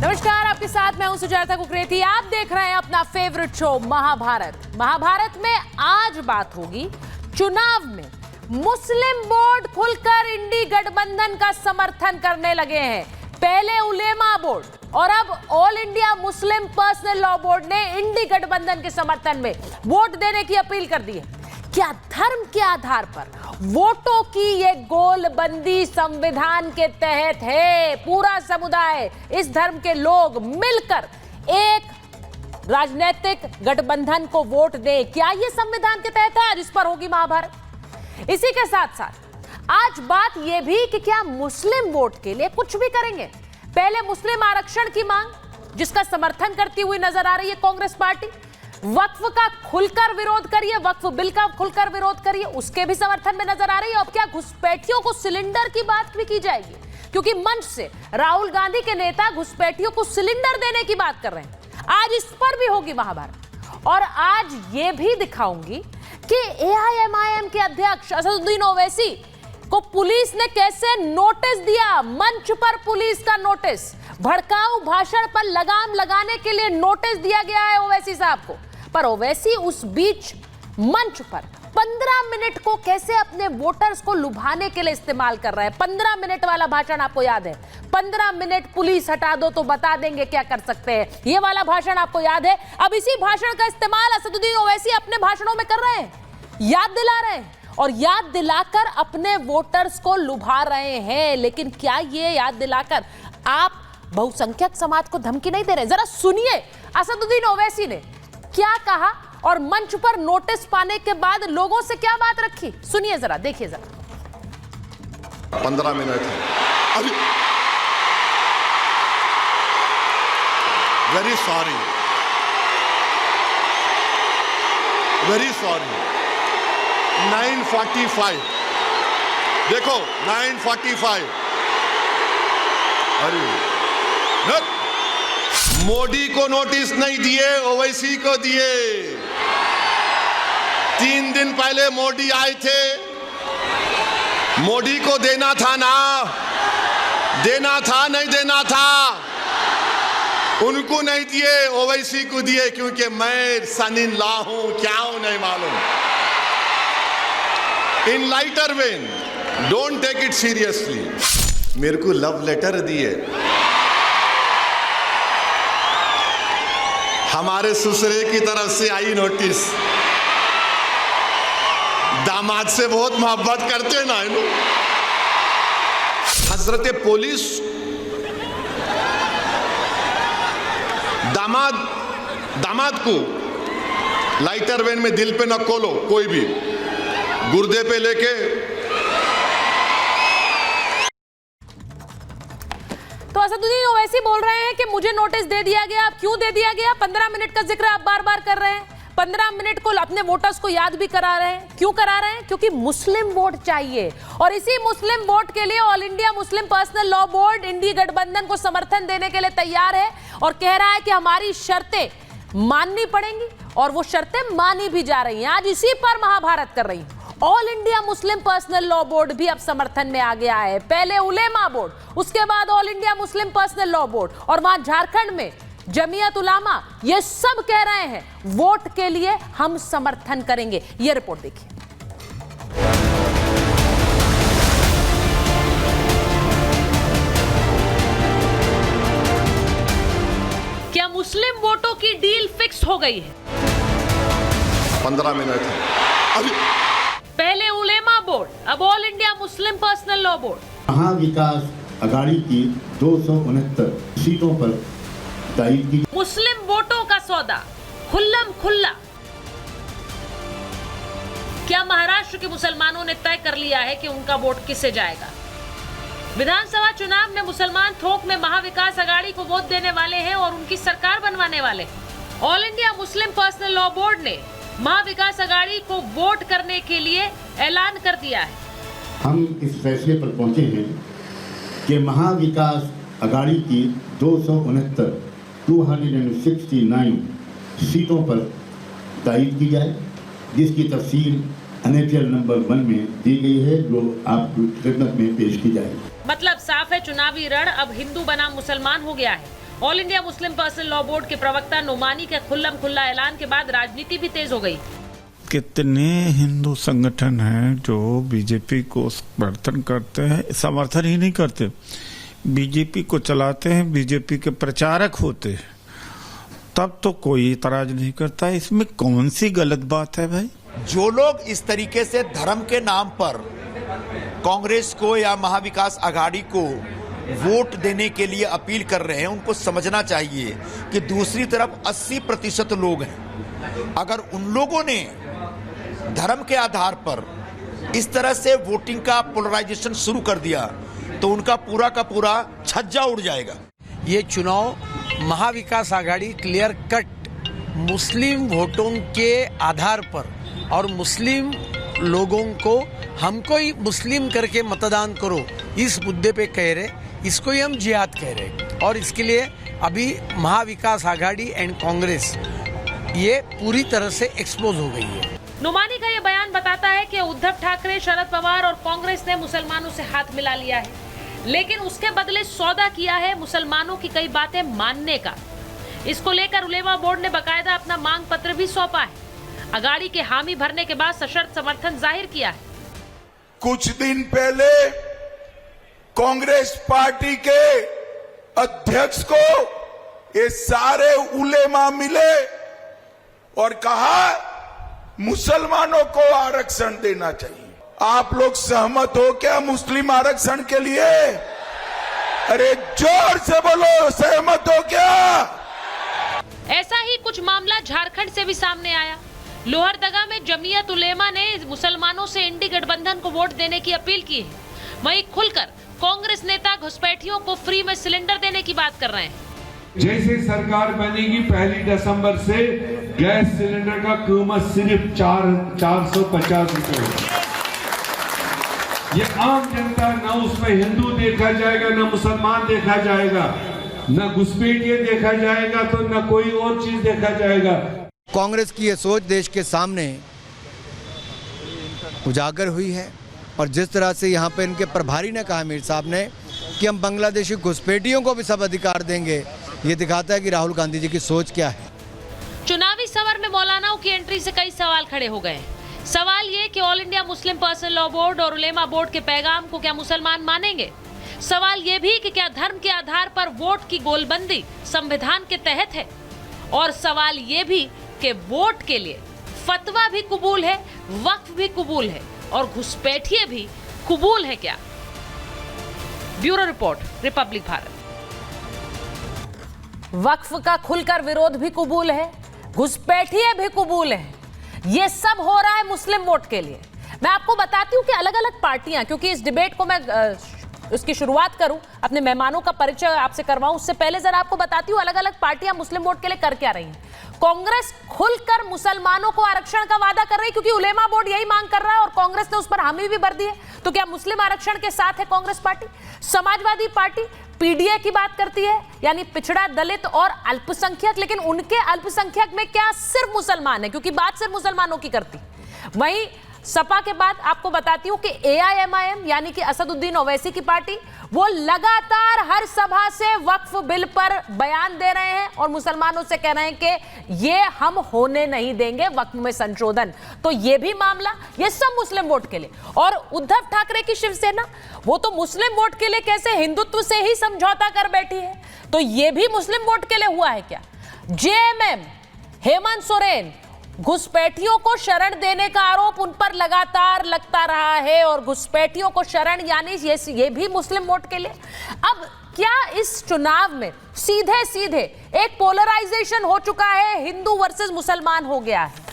नमस्कार, आपके साथ मैं हूं सुजाता कुकरेती। आप देख रहे हैं अपना फेवरेट शो महाभारत। महाभारत में आज बात होगी चुनाव में मुस्लिम बोर्ड खुलकर इंडी गठबंधन का समर्थन करने लगे हैं। पहले उलेमा बोर्ड और अब all India Muslim personal law board ने इंडी गठबंधन के समर्थन में वोट देने की अपील कर दी है। क्या धर्म के आधार पर वोटों की ये गोलबंदी संविधान के तहत है? पूरा समुदाय, इस धर्म के लोग मिलकर एक राजनीतिक गठबंधन को वोट दे, क्या ये संविधान के तहत है? आज इस पर होगी महाभारत। इसी के साथ साथ आज बात यह भी कि क्या मुस्लिम वोट के लिए कुछ भी करेंगे। पहले मुस्लिम आरक्षण की मांग, जिसका समर्थन करती हुई नजर आ रही है कांग्रेस पार्टी। वक्फ का खुलकर विरोध करिए, वक्फ बिल का खुलकर विरोध करिए, उसके भी समर्थन में नजर आ रही है। अब क्या घुसपैठियों को सिलेंडर की बात भी की जाएगी? क्योंकि मंच से राहुल गांधी के नेता घुसपैठियों को सिलेंडर देने की बात कर रहे हैं। आज इस पर भी होगी महाभारत। और आज ये भी दिखाऊंगी कि एआईएमआईएम के अध्यक्ष असदुद्दीन ओवैसी को पुलिस ने कैसे नोटिस दिया। मंच पर पुलिस का नोटिस, भड़काऊ भाषण पर लगाम लगाने के लिए नोटिस दिया गया है ओवैसी साहब को। पर ओवैसी उस बीच मंच पर 15 मिनट को कैसे अपने वोटर्स को लुभाने के लिए इस्तेमाल कर रहे हैं। 15 मिनट वाला भाषण आपको याद है? 15 मिनट पुलिस हटा दो तो बता देंगे क्या कर सकते हैं, ये वाला भाषण आपको याद है? अब इसी भाषण का इस्तेमाल असदुद्दीन ओवैसी अपने भाषणों में कर रहे हैं, याद दिला रहे हैं और याद दिलाकर अपने वोटर्स को लुभा रहे हैं। लेकिन क्या ये याद दिलाकर आप बहुसंख्यक समाज को धमकी नहीं दे रहे? जरा सुनिए असदुद्दीन ओवैसी ने क्या कहा और मंच पर नोटिस पाने के बाद लोगों से क्या बात रखी। सुनिए जरा, देखिए जरा। 15 मिनट है अभी। Very sorry, very sorry. 9:45 देखो, 9:45। अरे मोदी को नोटिस नहीं दिए, ओवैसी को दिए। 3 दिन पहले मोदी आए थे, मोदी को देना था ना, देना था नहीं देना था, उनको नहीं दिए, ओवैसी को दिए। क्योंकि मैं सन इन लॉ हूं, क्या हूं नहीं मालूम। In lighter vein, don't take it seriously. मेरे को लव लेटर दिए, हमारे ससुरे की तरफ से आई नोटिस। दामाद से बहुत मोहब्बत करते ना इन लोग। हजरत पुलिस दामाद को लाइटर वैन में दिल पे न खोलो, कोई भी गुर्दे पे लेके। तो असदुद्दीन ओवैसी बोल रहे हैं कि मुझे नोटिस दे दिया गया। अब क्यों दे दिया गया? 15 मिनट का जिक्र आप बार बार कर रहे हैं। 15 मिनट को अपने वोटर्स को याद भी करा रहे हैं। क्यों करा रहे हैं? क्योंकि मुस्लिम वोट चाहिए और इसी मुस्लिम वोट के लिए All India Muslim personal law Board INDI गठबंधन को समर्थन देने के लिए तैयार है और कह रहा है कि हमारी शर्तें माननी पड़ेंगी और वो शर्तें मानी भी जा रही हैं। आज इसी पर महाभारत कर रही हूं। All India Muslim personal law board भी अब समर्थन में आ गया है। पहले उलेमा बोर्ड, उसके बाद all India Muslim personal law board और वहां झारखंड में जमीयत उलामा, ये सब कह रहे हैं वोट के लिए हम समर्थन करेंगे। ये रिपोर्ट देखिए। क्या मुस्लिम वोटों की डील फिक्स हो गई है? 15 मिनट है अभी। पहले उलेमा बोर्ड, अब all India Muslim personal law board. Maha Vikas Aghadi की 269 सीटों पर तारीख की। मुस्लिम वोटों का सौदा खुल्लम खुल्ला। क्या महाराष्ट्र के मुसलमानों ने तय कर लिया है कि उनका वोट किसे जाएगा? विधानसभा चुनाव में मुसलमान थोक में महाविकास अघाड़ी को वोट देने वाले हैं और उनकी सरकार बनवाने वाले हैं। All India Muslim personal law board ने महाविकास अघाड़ी को वोट करने के लिए ऐलान कर दिया है। हम इस फैसले पर पहुंचे हैं कि महाविकास अघाड़ी की 269 सीटों पर तारीख की जाए, जिसकी तफसील एनएचएल नंबर 1 में दी गई है, जो आपकी खिदमत में पेश की जाएगी। मतलब साफ है, चुनावी रण अब हिंदू बनाम मुसलमान हो गया है all India Muslim personal law board के प्रवक्ता नोमानी के खुल्लम खुल्ला ऐलान के बाद राजनीति भी तेज हो गई। कितने हिंदू संगठन हैं जो बीजेपी को समर्थन करते हैं, समर्थन ही नहीं करते, बीजेपी को चलाते हैं, बीजेपी के प्रचारक होते हैं, तब तो कोई इतराज नहीं करता। इसमें कौन सी गलत बात है भाई? जो लोग इस तरीके से धर्म के नाम पर कांग्रेस को या महाविकास आघाड़ी को वोट देने के लिए अपील कर रहे हैं, उनको समझना चाहिए कि दूसरी तरफ 80% लोग हैं। अगर उन लोगों ने धर्म के आधार पर इस तरह से वोटिंग का पोलराइजेशन शुरू कर दिया तो उनका पूरा का पूरा छज्जा उड़ जाएगा। ये चुनाव महाविकास आघाड़ी क्लियर कट मुस्लिम वोटों के आधार पर और मुस्लिम लोगों को हमको ही मुस्लिम करके मतदान करो इस मुद्दे पे कह रहे, इसको ही हम जिहाद कह रहे। और इसके लिए अभी महाविकास आघाड़ी एंड कांग्रेस ये पूरी तरह से एक्सपोज हो गई है। नोमानी का ये बयान बताता है कि उद्धव ठाकरे, शरद पवार और कांग्रेस ने मुसलमानों से हाथ मिला लिया है, लेकिन उसके बदले सौदा किया है मुसलमानों की कई बातें मानने का। इसको लेकर उलेमा बोर्ड ने बकायदा अपना मांग पत्र भी सौंपा है। अगाड़ी के हामी भरने के बाद सशर्त समर्थन जाहिर किया है। कुछ दिन पहले कांग्रेस पार्टी के अध्यक्ष को ये सारे उलेमा मिले और कहा मुसलमानों को आरक्षण देना चाहिए। आप लोग सहमत हो क्या मुस्लिम आरक्षण के लिए? अरे जोर से बोलो, सहमत हो क्या? ऐसा ही कुछ मामला झारखंड से भी सामने आया। लोहरदगा में जमीयत उलेमा ने मुसलमानों से इंडी गठबंधन को वोट देने की अपील की है। वहीं खुलकर कांग्रेस नेता घुसपैठियों को फ्री में सिलेंडर देने की बात कर रहे हैं। जैसे सरकार बनेगी 1 दिसंबर से गैस सिलेंडर का कीमत सिर्फ 450 रुपए होगा। ये आम जनता, ना उसमें हिंदू देखा जाएगा, ना मुसलमान देखा जाएगा, ना घुसपैठिए देखा जाएगा, तो ना कोई और चीज देखा जाएगा। कांग्रेस की ये सोच देश के सामने उजागर हुई है और जिस तरह से यहाँ पे इनके प्रभारी ने कहा, मीर साहब ने, कि हम बांग्लादेशी घुसपैठियों को भी सब अधिकार देंगे, ये दिखाता है कि राहुल गांधी जी की सोच क्या है। चुनावी समर में मौलानाओं की एंट्री से कई सवाल खड़े हो गए। सवाल ये कि all India Muslim personal law board और उलेमा बोर्ड के पैगाम को क्या मुसलमान मानेंगे? सवाल ये भी कि क्या धर्म के आधार पर वोट की गोलबंदी संविधान के तहत है? और सवाल ये भी कि वोट के लिए फतवा भी कबूल है, वक्फ भी कबूल है और घुसपैठिए भी कबूल है क्या? Bureau report, Republic Bharat. वक्फ का खुलकर विरोध भी कबूल है, घुसपैठिए भी कबूल है। ये सब हो रहा है मुस्लिम वोट के लिए। मैं आपको बताती हूँ कि अलग अलग पार्टियां, क्योंकि इस डिबेट को मैं उसकी शुरुआत करूं, अपने मेहमानों का परिचय आपसे करवाऊं, उससे पहले जरा आपको बताती हूँ अलग अलग पार्टियां मुस्लिम वोट के लिए कर क्या रही हैं। कांग्रेस खुलकर मुसलमानों को आरक्षण का वादा कर रही है, क्योंकि उलेमा बोर्ड यही मांग कर रहा है और कांग्रेस ने उस पर हामी भी भर दी है। तो क्या मुस्लिम आरक्षण के साथ है Congress party? Samajwadi party PDA की बात करती है, यानी पिछड़ा, दलित और अल्पसंख्यक, लेकिन उनके अल्पसंख्यक में क्या सिर्फ मुसलमान है? क्योंकि बात सिर्फ मुसलमानों की करती। वहीं सपा के बाद आपको बताती हूं कि एआईएमआईएम यानी कि असदुद्दीन ओवैसी की पार्टी, वो लगातार हर सभा से वक्फ बिल पर बयान दे रहे हैं और मुसलमानों से कह रहे हैं कि ये हम होने नहीं देंगे वक्फ में संशोधन। तो ये भी मामला, ये सब मुस्लिम वोट के लिए। और उद्धव ठाकरे की शिवसेना, वो तो मुस्लिम वोट के लिए कैसे हिंदुत्व से ही समझौता कर बैठी है, तो ये भी मुस्लिम वोट के लिए हुआ है क्या? जेएमएम, हेमंत सोरेन, घुसपैठियों को शरण देने का आरोप उन पर लगातार लगता रहा है और घुसपैठियों को शरण यानी ये भी मुस्लिम वोट के लिए। अब क्या इस चुनाव में सीधे सीधे एक पोलराइजेशन हो चुका है, हिंदू वर्सेस मुसलमान हो गया है?